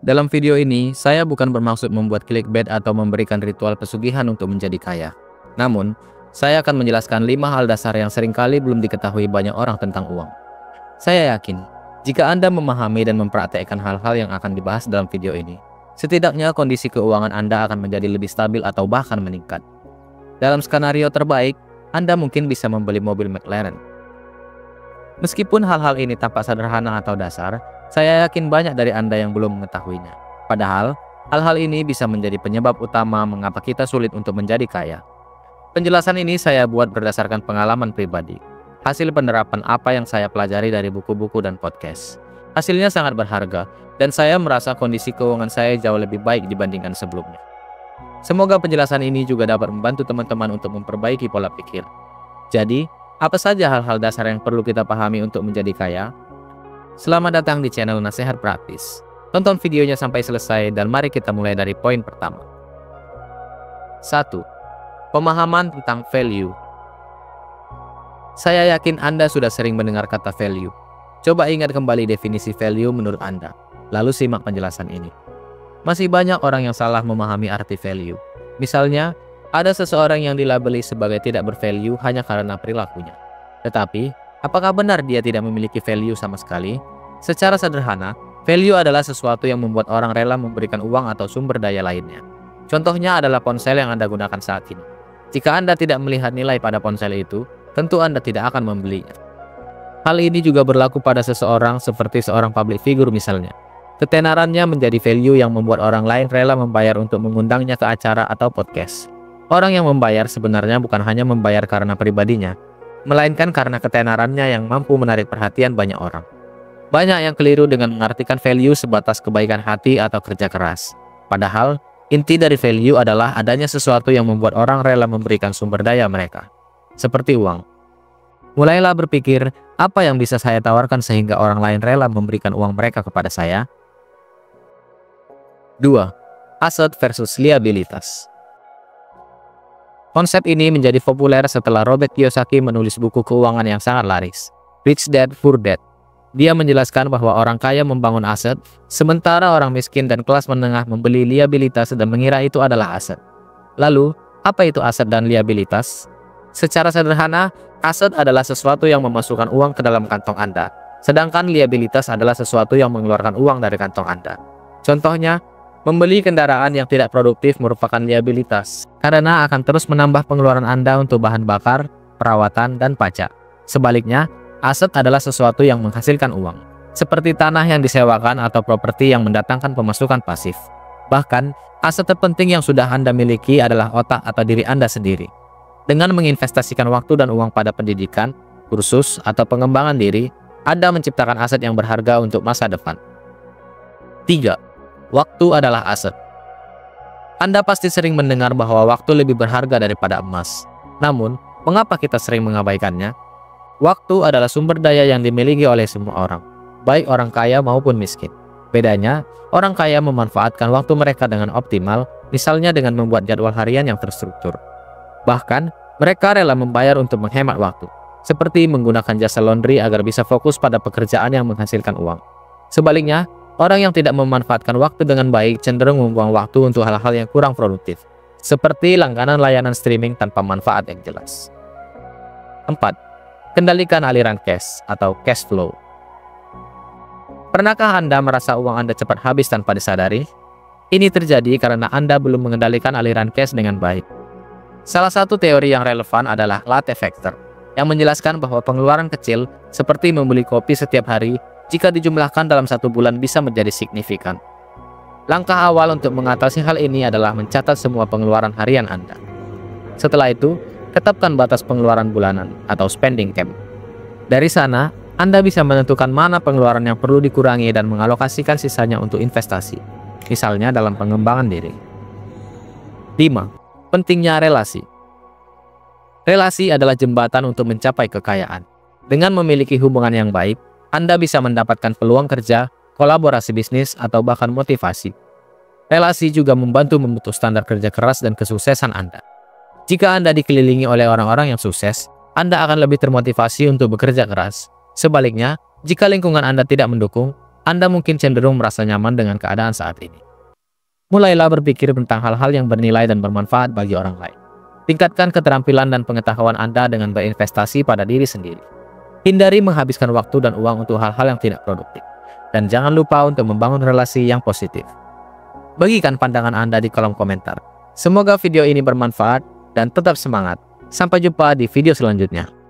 Dalam video ini, saya bukan bermaksud membuat clickbait atau memberikan ritual pesugihan untuk menjadi kaya. Namun, saya akan menjelaskan 5 hal dasar yang seringkali belum diketahui banyak orang tentang uang. Saya yakin, jika Anda memahami dan mempraktekkan hal-hal yang akan dibahas dalam video ini, setidaknya kondisi keuangan Anda akan menjadi lebih stabil atau bahkan meningkat. Dalam skenario terbaik, Anda mungkin bisa membeli mobil McLaren. Meskipun hal-hal ini tampak sederhana atau dasar, saya yakin banyak dari Anda yang belum mengetahuinya. Padahal, hal-hal ini bisa menjadi penyebab utama mengapa kita sulit untuk menjadi kaya. Penjelasan ini saya buat berdasarkan pengalaman pribadi, hasil penerapan apa yang saya pelajari dari buku-buku dan podcast. Hasilnya sangat berharga, dan saya merasa kondisi keuangan saya jauh lebih baik dibandingkan sebelumnya. Semoga penjelasan ini juga dapat membantu teman-teman untuk memperbaiki pola pikir. Jadi, apa saja hal-hal dasar yang perlu kita pahami untuk menjadi kaya? Selamat datang di channel Nasihat Praktis. Tonton videonya sampai selesai dan mari kita mulai dari poin pertama. 1. Pemahaman tentang value. Saya yakin Anda sudah sering mendengar kata value. Coba ingat kembali definisi value menurut Anda, lalu simak penjelasan ini. Masih banyak orang yang salah memahami arti value. Misalnya, ada seseorang yang dilabeli sebagai tidak bervalue hanya karena perilakunya. Tetapi, apakah benar dia tidak memiliki value sama sekali? Secara sederhana, value adalah sesuatu yang membuat orang rela memberikan uang atau sumber daya lainnya. Contohnya adalah ponsel yang Anda gunakan saat ini. Jika Anda tidak melihat nilai pada ponsel itu, tentu Anda tidak akan membelinya. Hal ini juga berlaku pada seseorang seperti seorang public figure misalnya. Ketenarannya menjadi value yang membuat orang lain rela membayar untuk mengundangnya ke acara atau podcast. Orang yang membayar sebenarnya bukan hanya membayar karena pribadinya, melainkan karena ketenarannya yang mampu menarik perhatian banyak orang. Banyak yang keliru dengan mengartikan value sebatas kebaikan hati atau kerja keras. Padahal, inti dari value adalah adanya sesuatu yang membuat orang rela memberikan sumber daya mereka. Seperti uang. Mulailah berpikir, apa yang bisa saya tawarkan sehingga orang lain rela memberikan uang mereka kepada saya? 2. Aset versus liabilitas. Konsep ini menjadi populer setelah Robert Kiyosaki menulis buku keuangan yang sangat laris, Rich Dad Poor Dad. Dia menjelaskan bahwa orang kaya membangun aset, sementara orang miskin dan kelas menengah membeli liabilitas dan mengira itu adalah aset. Lalu, apa itu aset dan liabilitas? Secara sederhana, aset adalah sesuatu yang memasukkan uang ke dalam kantong Anda, sedangkan liabilitas adalah sesuatu yang mengeluarkan uang dari kantong Anda. Contohnya, membeli kendaraan yang tidak produktif merupakan liabilitas, karena akan terus menambah pengeluaran Anda untuk bahan bakar, perawatan, dan pajak. Sebaliknya, aset adalah sesuatu yang menghasilkan uang, seperti tanah yang disewakan atau properti yang mendatangkan pemasukan pasif. Bahkan, aset terpenting yang sudah Anda miliki adalah otak atau diri Anda sendiri. Dengan menginvestasikan waktu dan uang pada pendidikan, kursus, atau pengembangan diri, Anda menciptakan aset yang berharga untuk masa depan. 3. Waktu adalah aset. Anda pasti sering mendengar bahwa waktu lebih berharga daripada emas. Namun, mengapa kita sering mengabaikannya? Waktu adalah sumber daya yang dimiliki oleh semua orang, baik orang kaya maupun miskin. Bedanya, orang kaya memanfaatkan waktu mereka dengan optimal, misalnya dengan membuat jadwal harian yang terstruktur. Bahkan, mereka rela membayar untuk menghemat waktu, seperti menggunakan jasa laundry agar bisa fokus pada pekerjaan yang menghasilkan uang. Sebaliknya, orang yang tidak memanfaatkan waktu dengan baik cenderung membuang waktu untuk hal-hal yang kurang produktif, seperti langganan layanan streaming tanpa manfaat yang jelas. 4. Kendalikan aliran cash atau cash flow. Pernahkah Anda merasa uang Anda cepat habis tanpa disadari? Ini terjadi karena Anda belum mengendalikan aliran cash dengan baik. Salah satu teori yang relevan adalah latte factor, yang menjelaskan bahwa pengeluaran kecil, seperti membeli kopi setiap hari, jika dijumlahkan dalam 1 bulan bisa menjadi signifikan. Langkah awal untuk mengatasi hal ini adalah mencatat semua pengeluaran harian Anda. Setelah itu, tetapkan batas pengeluaran bulanan atau spending cap. Dari sana, Anda bisa menentukan mana pengeluaran yang perlu dikurangi dan mengalokasikan sisanya untuk investasi, misalnya dalam pengembangan diri. 5. Pentingnya relasi. Relasi adalah jembatan untuk mencapai kekayaan. Dengan memiliki hubungan yang baik, Anda bisa mendapatkan peluang kerja, kolaborasi bisnis, atau bahkan motivasi. Relasi juga membantu membentuk standar kerja keras dan kesuksesan Anda. Jika Anda dikelilingi oleh orang-orang yang sukses, Anda akan lebih termotivasi untuk bekerja keras. Sebaliknya, jika lingkungan Anda tidak mendukung, Anda mungkin cenderung merasa nyaman dengan keadaan saat ini. Mulailah berpikir tentang hal-hal yang bernilai dan bermanfaat bagi orang lain. Tingkatkan keterampilan dan pengetahuan Anda dengan berinvestasi pada diri sendiri. Hindari menghabiskan waktu dan uang untuk hal-hal yang tidak produktif. Dan jangan lupa untuk membangun relasi yang positif. Bagikan pandangan Anda di kolom komentar. Semoga video ini bermanfaat dan tetap semangat. Sampai jumpa di video selanjutnya.